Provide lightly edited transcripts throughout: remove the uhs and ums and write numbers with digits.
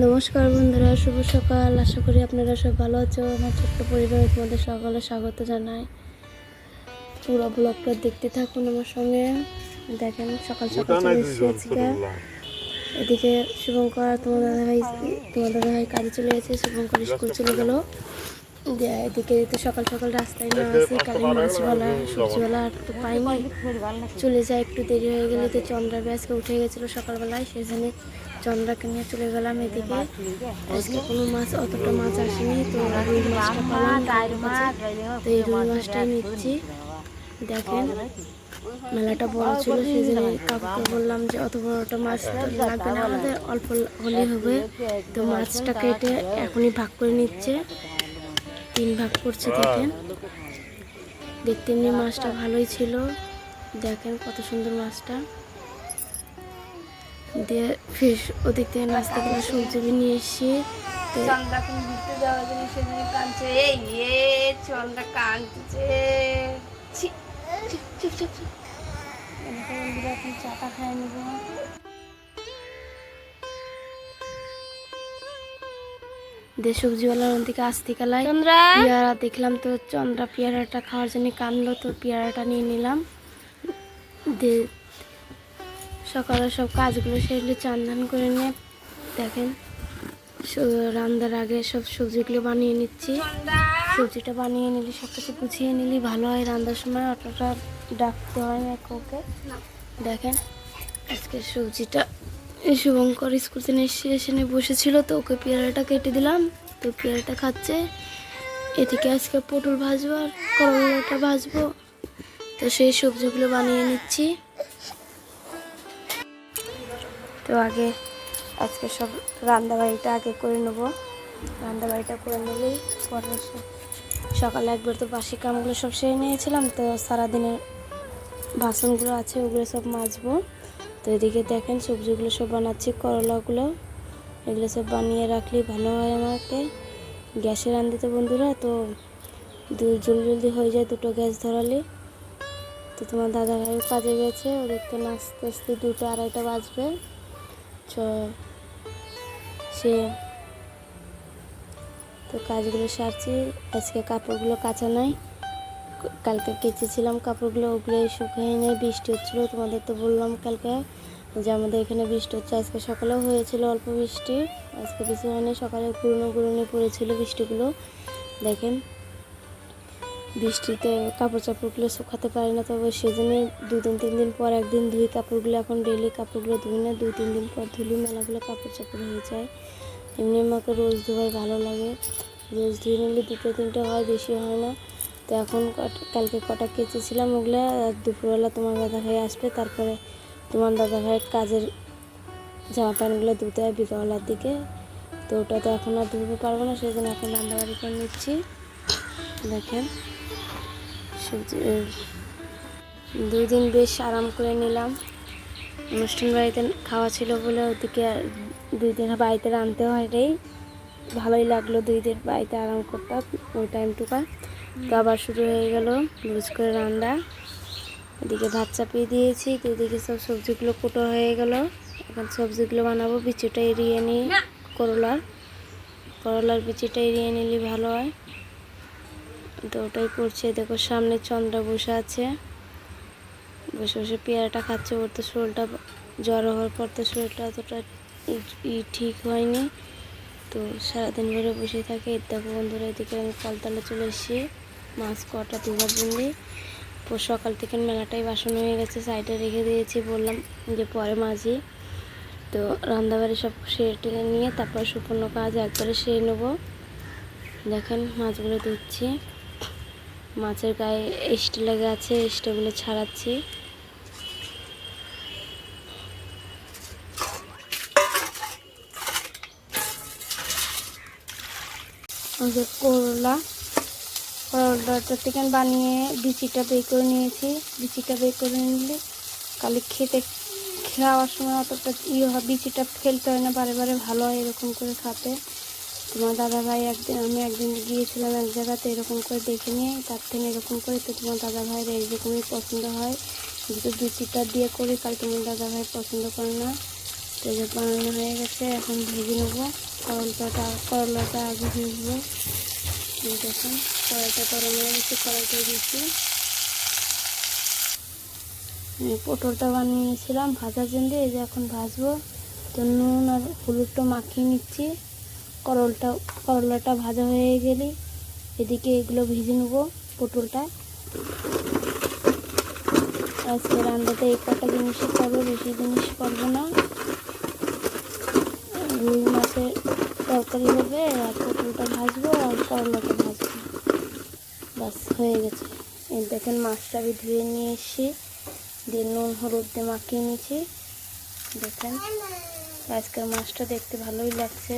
নমস্কার বন্ধুরা, শুভ সকাল। আশা করি আপনারা সব ভালো আছো। আমার ছোট্ট পরিবারে তোমাদের সকলে স্বাগত জানাই। পুরো ব্লগটা দেখতে থাকুন আমার সঙ্গে। দেখেন সকাল সকাল চলে এসেছি আজকে। এদিকে শুভঙ্কর তোমার দাদাভাই কাজে চলে গেছে, শুভঙ্কর স্কুল চলে গেলো। এদিকে তো সকাল সকাল রাস্তায় না আসি, কালী মাছওয়ালা সবজিওয়ালা আর তো পাইনি, চলে যায় একটু দেরি হয়ে গেলে। তো চন্দ্রা আজকে উঠে গেছিলো সকালবেলায়, সেখানে চন্দ্রাকে নিয়ে চলে গেলাম। এদিকে আজকে কোনো মাছ অতটা মাছ আসেনি, তো রুই মাছটা পালাম। তো এই রুই মাছটাই নিচ্ছি। দেখেন মেলাটা বড় ছিল, সেই জন্য কাকুকে বললাম যে অত বড়টা মাছ লাগবে না, আমাদের অল্প হলেই হবে। তো মাছটা কেটে এখনই ভাগ করে নিচ্ছে, 3 ভাগ করছে। দেখেন দেখতে এমনি মাছটা ভালোই ছিল। দেখেন কত সুন্দর মাছটা দিয়ে ফিশ। ওদিক থেকে নাস্তা করে সবজি নিয়ে এসছি। চন্দ্রাকে ঘুরতে যাওয়ার জন্য সেদিন কাঁদছে, চন্দ্রা কাঁদছে। এখন চাটা খাই নেব। সবজিওয়ালার ওদিকে আসতে কালাই পেয়ারা দেখলাম, তো চন্দ্রা পেয়ারাটা খাওয়ার জন্য কানলো, তো পেয়ারাটা নিয়ে নিলাম। সকালে সব কাজগুলো সেগুলো চান করে নিয়ে দেখেন রান্নার আগে সব সবজিগুলো বানিয়ে নিচ্ছি। সবজিটা বানিয়ে নিলে সব কিছু গুছিয়ে নিলে ভালো হয়, রান্নার সময় অতটা ডাকতে হয় না কাউকে। দেখেন আজকে সবজিটা শুভঙ্কর স্কুল থেকে এসে বসেছিল, তো ওকে পেয়ারাটা কেটে দিলাম, তো পেয়ারাটা খাচ্ছে। এদিকে আজকে পটল ভাজবো আর করলাটা ভাজবো, তো সেই সবজিগুলো বানিয়ে নিচ্ছি। তো আজকে সব রান্নাবাড়িটা আগে করে নেবো। রান্নাবাড়িটা করে নিলেই পরে সকালে একবার তো বাসি কামগুলো সব সেরে নিয়েছিলাম, তো সারাদিনের বাসনগুলো আছে ওগুলো সব মাজবো। তো এদিকে দেখেন সবজিগুলো সব বানাচ্ছি, করলাগুলো এগুলো সব বানিয়ে রাখলে ভালো হয়। আমাকে গ্যাসে রান্ধিতে বন্ধুরা, তো জলদি হয়ে যায়, 2টো গ্যাস ধরালে। তো তোমার দাদাভাই কাজে গেছে, ওদের তো নাচতে আসতে 2টা 2:30 বাজবে। সে তো কাজগুলো সারছি। আজকে কাপড়গুলো কাচা নাই, কালকে কেচেছিলাম কাপড়গুলো, ওগুলোই শুকিয়ে নেই। বৃষ্টি হচ্ছিলো, তোমাদের তো বললাম কালকে যে আমাদের এখানে বৃষ্টি হচ্ছে। আজকে সকালেও হয়েছিল অল্প বৃষ্টি, আজকে বেশি হয়নি। সকালে গুঁড়ো পড়েছিল বৃষ্টিগুলো। দেখেন বৃষ্টিতে কাপড় চাপড়গুলো শুকাতে পারি না, তবে সেজন্য 2-3 দিন পর একদিন ধুই কাপড়গুলো। এখন ডেলি কাপড়গুলো ধুই না, 2-3 দিন পর ধুলি মেলাগুলো কাপড় চাপড় হয়ে যায়। এমনি আমাকে রোজ ধোয়াই ভালো লাগে, রোজ ধুয়ে নিলে 2-3টা হয়, বেশি হয় না। তো এখন কালকে কটা কেচেছিলাম ওগুলো, আর দুপুরবেলা তোমার দাদাভাই আসবে, তারপরে তোমার দাদাভাইয়ের কাজের জামা প্যান্টগুলো ধুতে হয় বিকালবেলার দিকে। তো ওটা তো এখন আর ধুতে পারবো না, সেই জন্য এখন রান্নাবাড়ি করে নিচ্ছি। দেখেন সবজি 2 দিন বেশ আরাম করে নিলাম। অনুষ্ঠান বাড়িতে খাওয়া ছিল বলে ওদিকে 2 দিন বাড়িতে রাঁধতে হয় রে, ভালোই লাগলো 2 দিন বাড়িতে আরাম করতাম ওই টাইমটুকা। তো আবার শুরু হয়ে গেল রোজ করে রান্না। এদিকে ভাত চাপিয়ে দিয়েছি, তো এদিকে সব সবজিগুলো কুটো হয়ে গেল। এখন সবজিগুলো বানাবো। বিচিটা এড়িয়ে নিই, করলার বিচিটা এড়িয়ে নিলে ভালো হয়, তো ওটাই করছে। দেখো সামনে চন্দ্রা বসে আছে, বসে বসে পেয়ারাটা খাচ্ছে। ওর তো শরীরটা জ্বর হওয়ার পর তো শরীরটা অতটা ঠিক হয়নি, তো সারাদিন ধরে বসে থাকে। দেখো বন্ধুরা এদিকে আমি কলতলা চলে এসেছি মাছ কটা ধোয়ার জন্য। সকাল থেকে মেলাটাই বাসন হয়ে গেছে, সাইডে রেখে দিয়েছি, বললাম যে পরে মাঝি। তো রান্নাবাড়ি সব সেরে টেনে নিয়ে তারপর সম্পূর্ণ কাজ একবারে সেরে নেবো। দেখেন মাছগুলো ধুচ্ছি, মাছের গায়ে এস্টে লেগে আছে, এস্টেগুলো ছাড়াচ্ছি। করলাটা থেকে বানিয়ে বিচিটা বের করে নিয়েছি। বিচিটা বের করে নিলে কালি খাওয়ার সময় অতটা হয়, বিচিটা ফেলতে হয় না, বারে বারে ভালো হয় এরকম করে খাতে। তোমার দাদাভাই আমি একদিন গিয়েছিলাম এক জায়গাতে, এরকম করে দেখে নিয়ে তার থেকে এরকম করে। তো তোমার দাদাভাইয়ের এইরকমই পছন্দ হয়, কিন্তু বিচিটা দিয়ে করি, কাল তোমার দাদাভাই পছন্দ করে না। তো যে বানানো হয়ে গেছে, এখন ভেজে নেবো। করলাটা আগে ভেজবো। দেখুন কড়াইটা গরম হয়ে গেছে, কড়াইটা দিচ্ছি। পটলটা বানিয়ে নিয়েছিলাম ভাজার জন্য, এই যে এখন ভাজবো। তো নুন আর হলুদটা মাখিয়ে নিচ্ছি। করলাটা ভাজা হয়ে গেলে এদিকে এগুলো ভেজে নেবো পটলটা। আজকে রান্নাতে এই কটা জিনিসই করবো, বেশি জিনিস করবো না। রুই মাছের তরকারি হবে, আর পটলটা ভাজবো আর করলাটা ভাজবো, বাস হয়ে গেছে। এই দেখেন মাছটা আমি ধুয়ে নিয়ে এসেছি, দিয়ে নুন হলুদ দিয়ে মাখিয়ে নিয়েছি। দেখেন আজকের মাছটা দেখতে ভালোই লাগছে।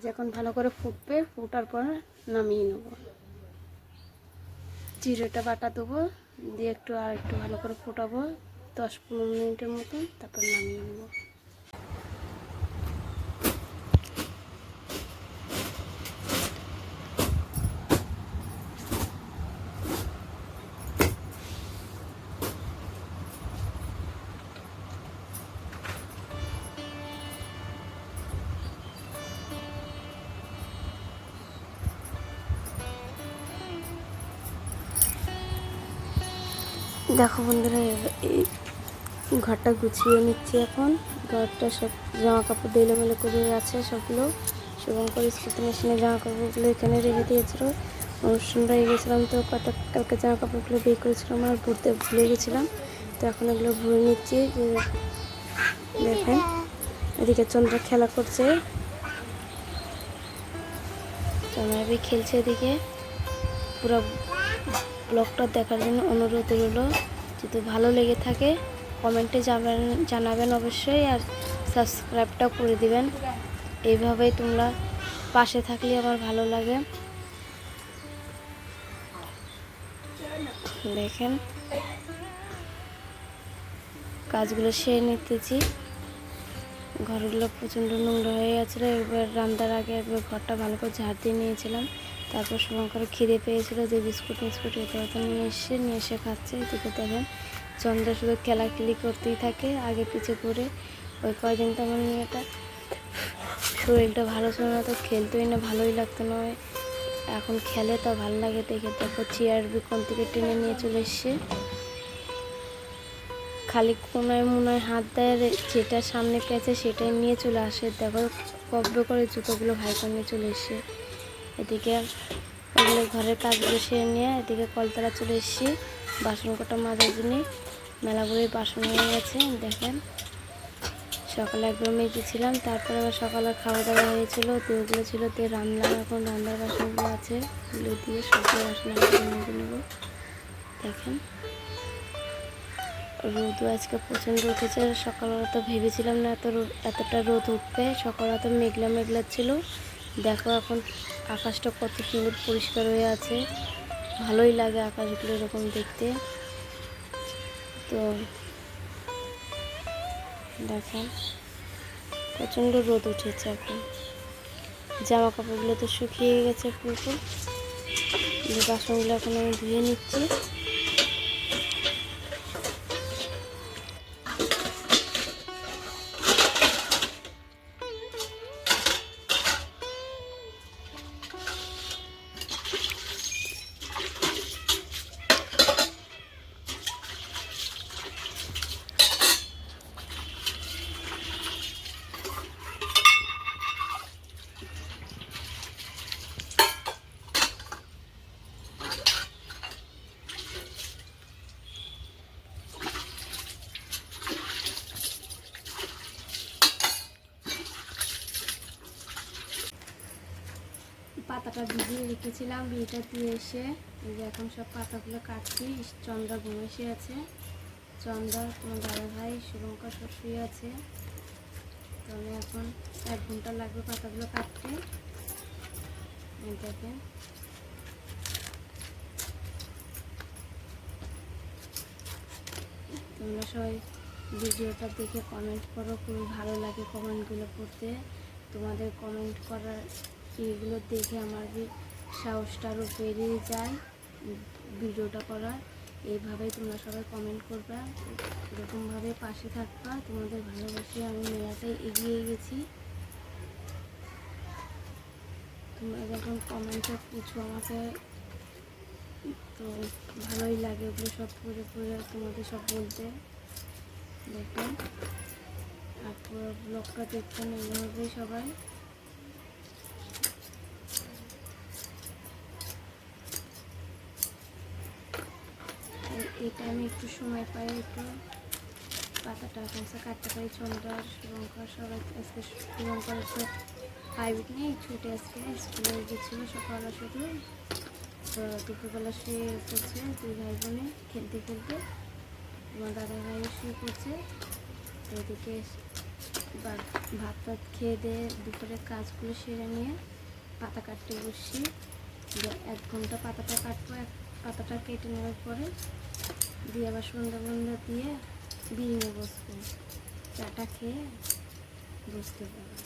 যখন ভালো করে ফুটবে, ফুটার পর নামিয়ে নেব। জিরেটা বাটা দেবো, দিয়ে আর একটু ভালো করে ফোটাবো 10-15 মিনিটের মতন, তারপর নামিয়ে নেব। দেখো বন্ধুরা, এই ঘরটা গুছিয়ে নিচ্ছি এখন। ঘরটা সব জামা কাপড় এলোমেলো করে আছে সবগুলো। শুভঙ্কর স্কুটি মেশিনে জামা কাপড়গুলো এখানে রেখে দিয়েছিল। অনুষ্ঠানটা গেছিলাম, তো কালকে জামা কাপড়গুলো বের করেছিলাম আর ভরতে ভুলে গেছিলাম। তো এখন এগুলো ভরে নিচ্ছি। যে দেখেন এদিকে চন্দ্রা খেলা করছে, চন্দ্রাবি খেলছে এদিকে। পুরো ব্লগটা দেখার জন্য অনুরোধ রইল। যদি ভালো লেগে থাকে কমেন্টে জানাবেন অবশ্যই, আর সাবস্ক্রাইবটাও করে দিবেন। এইভাবেই তোমরা পাশে থাকলে আমার ভালো লাগে। দেখেন কাজগুলো সেরে নিতেছি। ঘরগুলো প্রচণ্ড নোংরা হয়ে গেছিলো। এবার রান্নার আগে একবার ঘরটা ভালো করে ঝাড় দিয়ে নিয়েছিলাম। তারপর শুভঙ্কর খিদে পেয়েছিল, যে বিস্কুট এটা নিয়ে এসে খাচ্ছে। এদিকে দেখেন চন্দ্রা শুধু খেলাখেলি করতেই থাকে আগে পিছে করে। ওই কয়দিন তো আমার মেয়েটা শরীরটা ভালো ছিল না, তো খেলতেই না, ভালোই লাগতো না। এখন খেলে তো ভালো লাগে দেখে। তারপর চেয়ার কোন থেকে টেনে নিয়ে চলে এসছে, খালি কোনায় মুনায় হাত দেয়, যেটা সামনে পেয়েছে সেটাই নিয়ে চলে আসে। দেখো কব্বে করে জুতোগুলো ভাই করে নিয়ে চলে এসছে। এদিকে ওগুলো ঘরের কাজগুলো সেরে নিয়ে এদিকে কলতলা চলে এসেছি বাসন কটা মাজার জন্য। মেলাগুলোই বাসন হয়ে গেছে। দেখেন সকালে একবার মেজেছিলাম, তারপরে আবার সকালে খাওয়া দাওয়া হয়েছিল, তো ওগুলো ছিল। তো এখন রান্নার বাসনগুলো আছে, ওগুলো দিয়ে সবজি বাসন মেজে নেব। দেখেন রোদও আজকে প্রচণ্ড উঠেছে। সকালবেলা তো ভেবেছিলাম না এতটা রোদ উঠবে। সকালবেলা তো মেঘলা মেঘলা ছিল। দেখো এখন আকাশটা কত সুন্দর পরিষ্কার হয়ে আছে, ভালোই লাগে আকাশগুলো এরকম দেখতে। তো দেখেন প্রচণ্ড রোদ উঠেছে এখন। জামা কাপড়গুলো তো শুকিয়ে গেছে পুরো। বাসনগুলো এখন আমি ধুয়ে নিচ্ছি। পাতাটা ভিজিয়ে রেখেছিলাম, বিয়েটা দিয়ে এসে এই যে এখন সব পাতাগুলো কাটছি। চন্দ্রা ঘুমেসে আছে, চন্দ্রা তোমার দাদা ভাই শুভঙ্কর সব শুয়ে আছে। তো আমি এখন 1 ঘন্টা লাগবে পাতাগুলো কাটতে। এই দেখেন তোমরা সবাই ভিডিওটা দেখে কমেন্ট করো, খুবই ভালো লাগে কমেন্টগুলো পড়তে। তোমাদের কমেন্ট করার এগুলো দেখে আমার সাহসটা আরও বেড়ে যায় ভিডিওটা করার। এইভাবেই তোমরা সবাই কমেন্ট করবা, এরকমভাবে পাশে থাকবা। তোমাদের ভালোবাসে আমি মেলাটাই এগিয়ে গেছি। তোমরা যখন কমেন্টটা পুছো আমাকে, তো ভালোই লাগে ওগুলো সব পড়ে পড়ে তোমাদের সব বলতে। দেখবেন আর পুরো ব্লগটা দেখবেন এইভাবেই সবাই। এই টাইমে একটু সময় পাই, একটু পাতাটা কাঁচা কাটতে পারি। চন্দ্রার শুভঙ্কর সবাই আজকে, শুভঙ্কর তো প্রাইভেট নেই, ছুটে আজকে স্কুলে গেছিলো সকালবেলা শুধু। তো দুপুরবেলা শুয়ে পড়ছে 2 ভাই বোনে খেলতে খেলতে। আমার দাদা ভাইও শুয়ে পড়ছে। তো এদিকে ভাত টাত খেয়ে দিয়ে দুপুরে কাজগুলো সেরে নিয়ে পাতা কাটতে বসছি। 1 ঘন্টা পাতাটা কাটবো। পাতাটা কেটে নেওয়ার পরে দিয়ে আবার সন্ধ্যা দিয়ে বিরিয়ানি বসবো, চাটা খেয়ে বসতে পারবো।